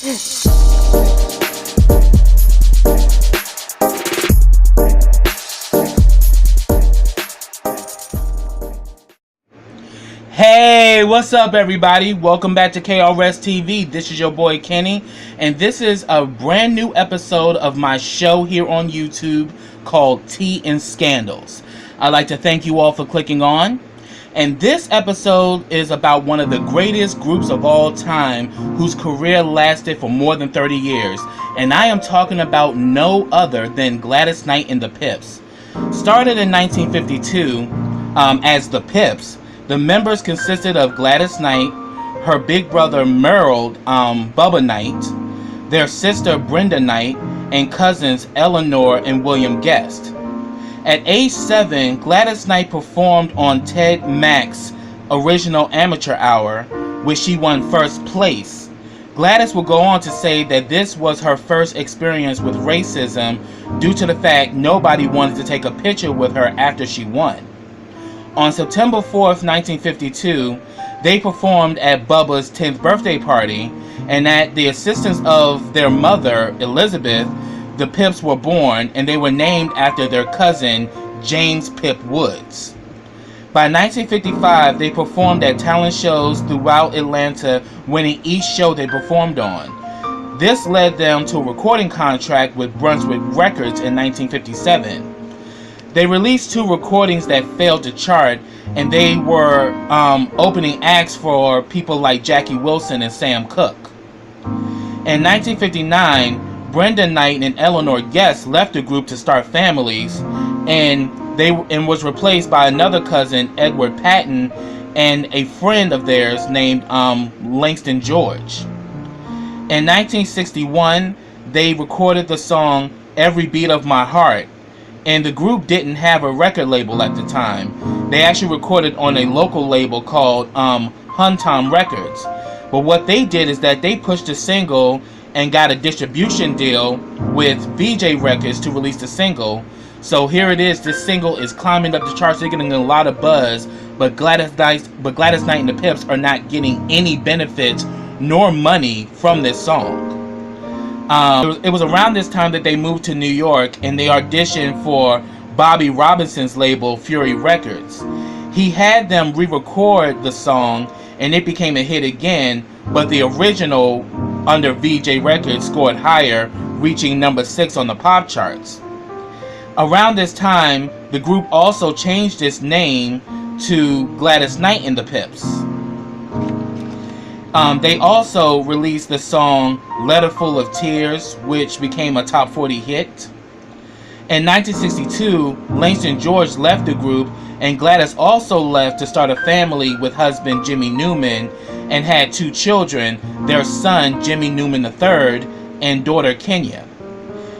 Hey, what's up everybody? Welcome back to KRS TV. This is your boy Kenny, and this is a brand new episode of my show here on YouTube called Tea and Scandals. I'd like to thank you all for clicking on. And this episode is about one of the greatest groups of all time whose career lasted for more than 30 years. And I am talking about no other than Gladys Knight and the Pips. Started in 1952 as the Pips, the members consisted of Gladys Knight, her big brother Merle Bubba Knight, their sister Brenda Knight, and cousins Eleanor and William Guest. At age 7, Gladys Knight performed on Ted Mack's original Amateur Hour, which she won first place. Gladys will go on to say that this was her first experience with racism due to the fact nobody wanted to take a picture with her after she won. On September 4th, 1952, they performed at Bubba's 10th birthday party, and at the assistance of their mother, Elizabeth, the Pips were born, and they were named after their cousin, James Pip Woods. By 1955, they performed at talent shows throughout Atlanta, winning each show they performed on. This led them to a recording contract with Brunswick Records in 1957. They released 2 recordings that failed to chart, and they were opening acts for people like Jackie Wilson and Sam Cooke. In 1959, Brenda Knight and Eleanor Guest left the group to start families, and was replaced by another cousin, Edward Patton, and a friend of theirs named Langston George. In 1961, they recorded the song "Every Beat of My Heart," and the group didn't have a record label at the time. They actually recorded on a local label called Huntom Records. But what they did is that they pushed a single and got a distribution deal with VJ Records to release the single. So here it is. This single is climbing up the charts. They're getting a lot of buzz, but Gladys Knight and the Pips are not getting any benefits nor money from this song. It was around this time that they moved to New York, and they auditioned for Bobby Robinson's label, Fury Records. He had them re-record the song, and it became a hit again, but the original under VJ Records scored higher, reaching number 6 on the pop charts. Around this time, the group also changed its name to Gladys Knight and the Pips. They also released the song "Letter Full of Tears," which became a top 40 hit. In 1962, Langston George left the group, and Gladys also left to start a family with husband Jimmy Newman, and had 2 children, their son Jimmy Newman III and daughter Kenya.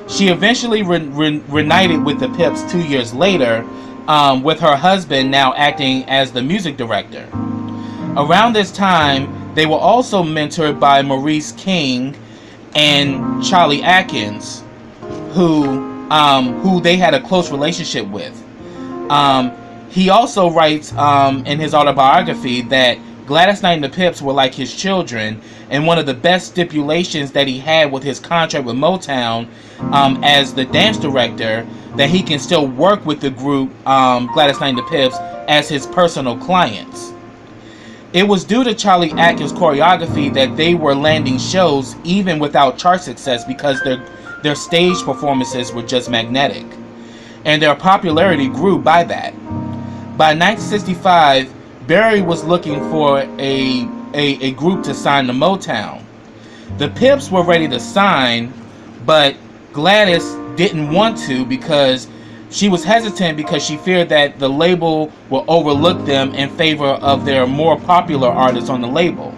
She eventually reunited with the Pips 2 years later, with her husband now acting as the music director. Around this time, they were also mentored by Maurice King and Charlie Atkins, who they had a close relationship with. He also writes in his autobiography that Gladys Knight and the Pips were like his children, and one of the best stipulations that he had with his contract with Motown as the dance director, that he can still work with the group Gladys Knight and the Pips as his personal clients. It was due to Charlie Atkins' choreography that they were landing shows even without chart success, because their stage performances were just magnetic, and their popularity grew by that. By 1965, Barry was looking for a group to sign to Motown. The Pips were ready to sign, but Gladys didn't want to, because she was hesitant because she feared that the label will overlook them in favor of their more popular artists on the label.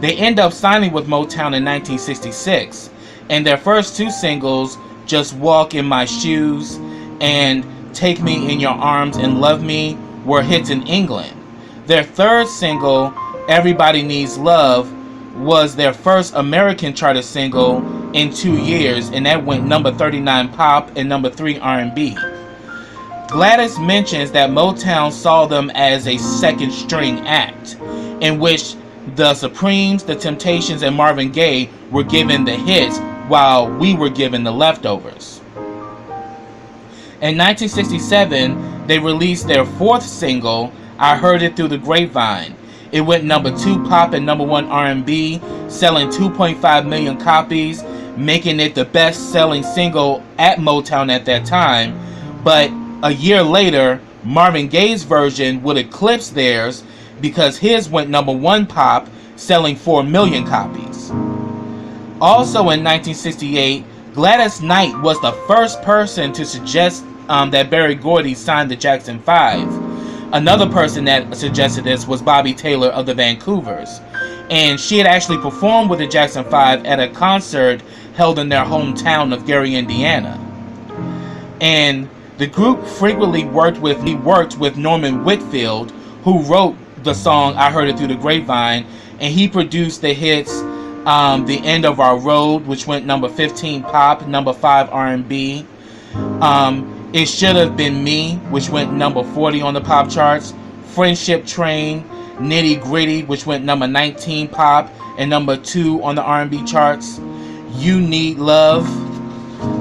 They end up signing with Motown in 1966, and their first 2 singles, "Just Walk in My Shoes" and "Take Me in Your Arms and Love Me," were hits in England. Their third single, "Everybody Needs Love," was their first American charted single in 2 years, and that went number 39 pop and number 3 R&B. Gladys mentions that Motown saw them as a second string act, in which The Supremes, The Temptations, and Marvin Gaye were given the hits while we were given the leftovers. In 1967, they released their fourth single, I Heard It Through the Grapevine. It went number 2 pop and number 1 R&B, selling 2.5 million copies, making it the best-selling single at Motown at that time. But a year later, Marvin Gaye's version would eclipse theirs because his went number 1 pop, selling 4 million copies. Also in 1968, Gladys Knight was the first person to suggest that Berry Gordy signed the Jackson 5. Another person that suggested this was Bobby Taylor of the Vancouvers. And she had actually performed with the Jackson 5 at a concert held in their hometown of Gary, Indiana. And the group frequently worked with Norman Whitfield, who wrote the song I Heard It Through the Grapevine, and he produced the hits The End of Our Road, which went number 15 pop, number 5 R&B. It Should Have Been Me, which went number 40 on the pop charts. Friendship Train, Nitty Gritty, which went number 19 pop and number 2 on the R&B charts. You Need Love,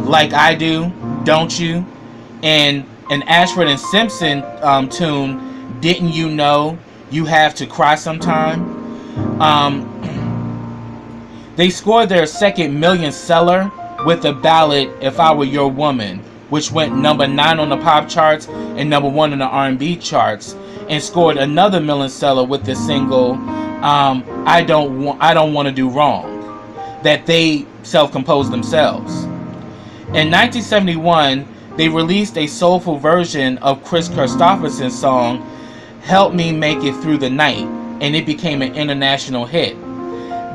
Like I Do, Don't You, and an Ashford and Simpson tune, Didn't You Know You Have to Cry Sometime. They scored their second million seller with the ballad If I Were Your Woman, which went number 9 on the pop charts and number 1 on the R&B charts, and scored another million seller with the single I Don't Want to Do Wrong, that they self-composed themselves. In 1971, they released a soulful version of Chris Christopherson's song Help Me Make It Through the Night, and it became an international hit.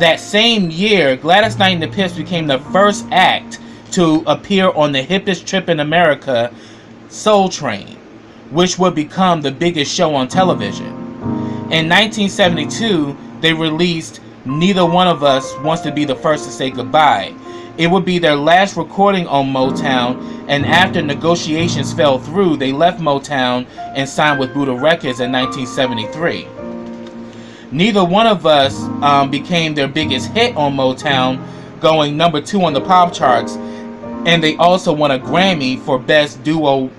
That same year, Gladys Knight and the Pips became the first act to appear on the hippest trip in America, Soul Train, which would become the biggest show on television. In 1972, they released Neither One of Us Wants to Be the First to Say Goodbye. It would be their last recording on Motown, and after negotiations fell through, they left Motown and signed with Buddha Records in 1973. Neither One of Us became their biggest hit on Motown, going number 2 on the pop charts, and they also won a Grammy for best duo,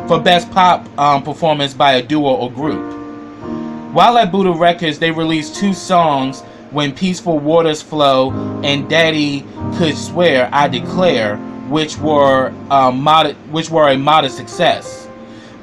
for best pop performance by a duo or group. While at Buddha Records, they released 2 songs, When Peaceful Waters Flow and Daddy Could Swear I Declare, which were a modest success.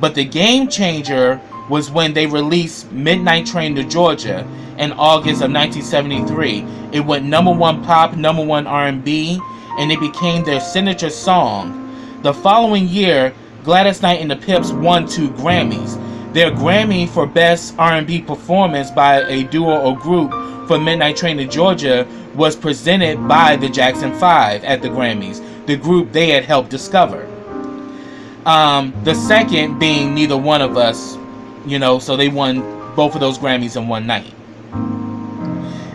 But the game changer was when they released Midnight Train to Georgia in August of 1973. It went number 1 pop, number 1 R&B, and it became their signature song. The following year, Gladys Knight and the Pips won 2 Grammys. Their Grammy for Best R&B Performance by a Duo or Group for Midnight Train to Georgia was presented by the Jackson 5 at the Grammys, the group they had helped discover. The second being Neither One of Us, so they won both of those Grammys in one night.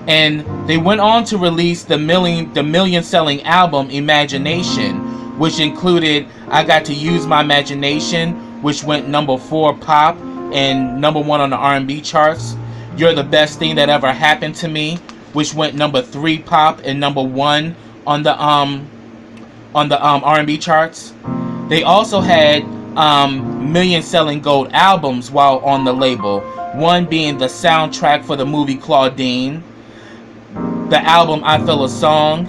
And they went on to release the million-selling album Imagination, which included I Got to Use My Imagination, which went number 4 pop and number 1 on the R&B charts. You're the Best Thing That Ever Happened to Me, which went number 3 pop and number 1 on the R&B charts. They also had million-selling gold albums while on the label, one being the soundtrack for the movie Claudine, the album I Feel a Song,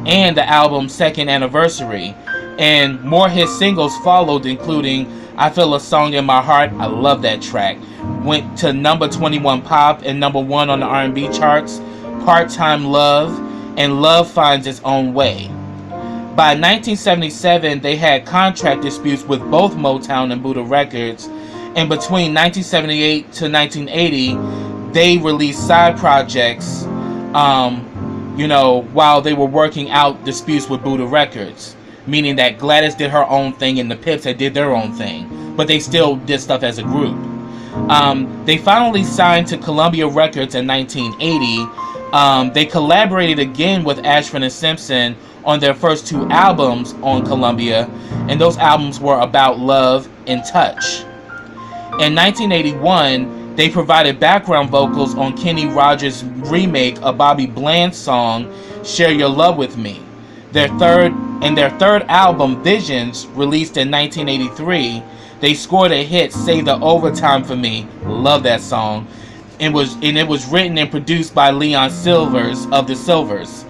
and the album Second Anniversary. And more hit singles followed, including I Feel a Song in My Heart, I love that track, went to number 21 pop and number 1 on the R&B charts, Part-Time Love, and Love Finds Its Own Way. By 1977, they had contract disputes with both Motown and Buddha Records, and between 1978 to 1980, they released side projects, while they were working out disputes with Buddha Records, meaning that Gladys did her own thing and the Pips did their own thing, but they still did stuff as a group. They finally signed to Columbia Records in 1980. They collaborated again with Ashford and Simpson on their first 2 albums on Columbia, and those albums were About Love and Touch. In 1981, They provided background vocals on Kenny Rogers' remake of Bobby Bland's song, Share Your Love With Me. Their third album, Visions, released in 1983, they scored a hit, Save the Overtime for Me. Love that song. It was written and produced by Leon Silvers of the Silvers.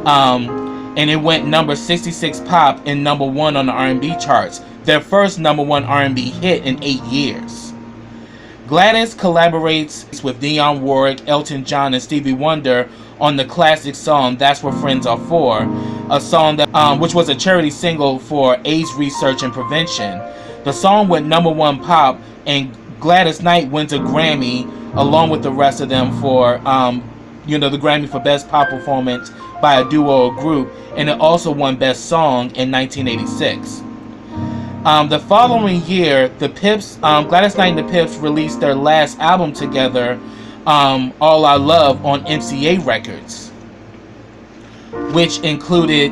And it went number 66 pop and number 1 on the R&B charts. Their first number 1 R&B hit in 8 years. Gladys collaborates with Dionne Warwick, Elton John, and Stevie Wonder on the classic song That's What Friends Are For, a song that which was a charity single for AIDS research and prevention. The song went number 1 pop, and Gladys Knight wins a Grammy along with the rest of them for the Grammy for Best Pop Performance by a duo or group, and it also won Best Song in 1986. The following year, the Pips, Gladys Knight and the Pips released their last album together, All I Love, on MCA Records, which included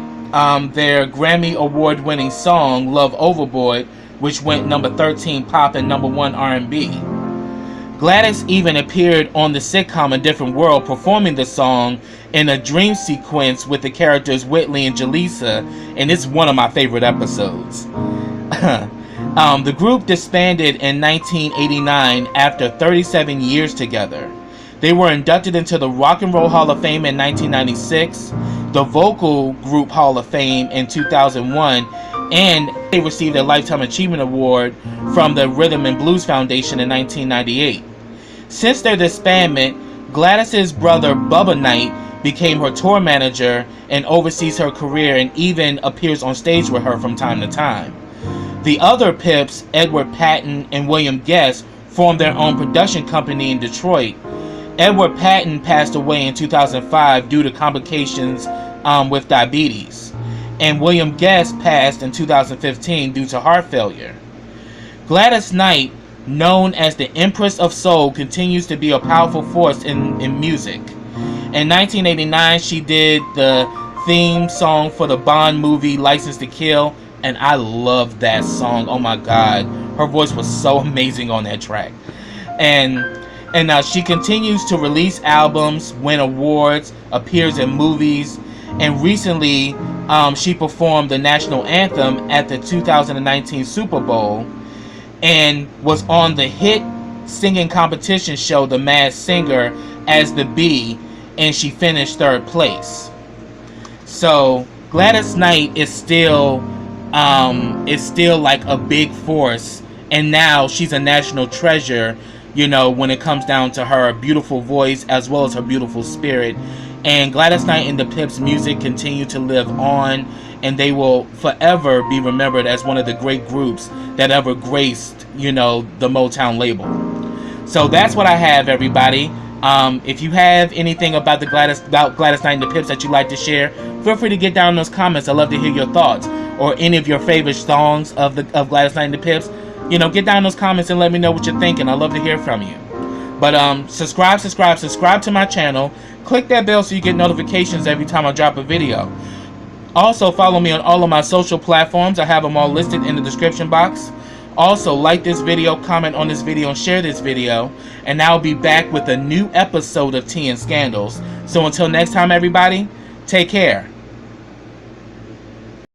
their Grammy Award-winning song Love Overboard, which went number 13 pop and number 1 R&B. Gladys even appeared on the sitcom A Different World, performing the song in a dream sequence with the characters Whitley and Jaleesa, and it's one of my favorite episodes. The group disbanded in 1989 after 37 years together. They were inducted into the Rock and Roll Hall of Fame in 1996, the Vocal Group Hall of Fame in 2001, and they received a Lifetime Achievement Award from the Rhythm and Blues Foundation in 1998. Since their disbandment, Gladys's brother Bubba Knight became her tour manager and oversees her career and even appears on stage with her from time to time. The other Pips, Edward Patton and William Guest, formed their own production company in Detroit. Edward Patton passed away in 2005 due to complications with diabetes, and William Guest passed in 2015 due to heart failure. Gladys Knight, known as the Empress of Soul, continues to be a powerful force in music. In 1989, she did the theme song for the Bond movie License to Kill, and I love that song. Oh my god, her voice was so amazing on that track. And she continues to release albums, win awards, appears in movies, and recently she performed the national anthem at the 2019 Super Bowl and was on the hit singing competition show The Masked Singer as the Bee, and she finished 3rd place. So Gladys Knight is still like a big force, and now she's a national treasure, when it comes down to her beautiful voice as well as her beautiful spirit. And Gladys Knight and the Pips' music continue to live on, and they will forever be remembered as one of the great groups that ever graced, the Motown label. So that's what I have, everybody. If you have anything about Gladys Knight and the Pips that you'd like to share, feel free to get down in those comments. I'd love to hear your thoughts, or any of your favorite songs of Gladys Knight and the Pips. Get down in those comments and let me know what you're thinking. I'd love to hear from you. But subscribe to my channel. Click that bell so you get notifications every time I drop a video. Also, follow me on all of my social platforms. I have them all listed in the description box. Also, like this video, comment on this video, and share this video. And I'll be back with a new episode of Tea and Scandals. So until next time, everybody, take care.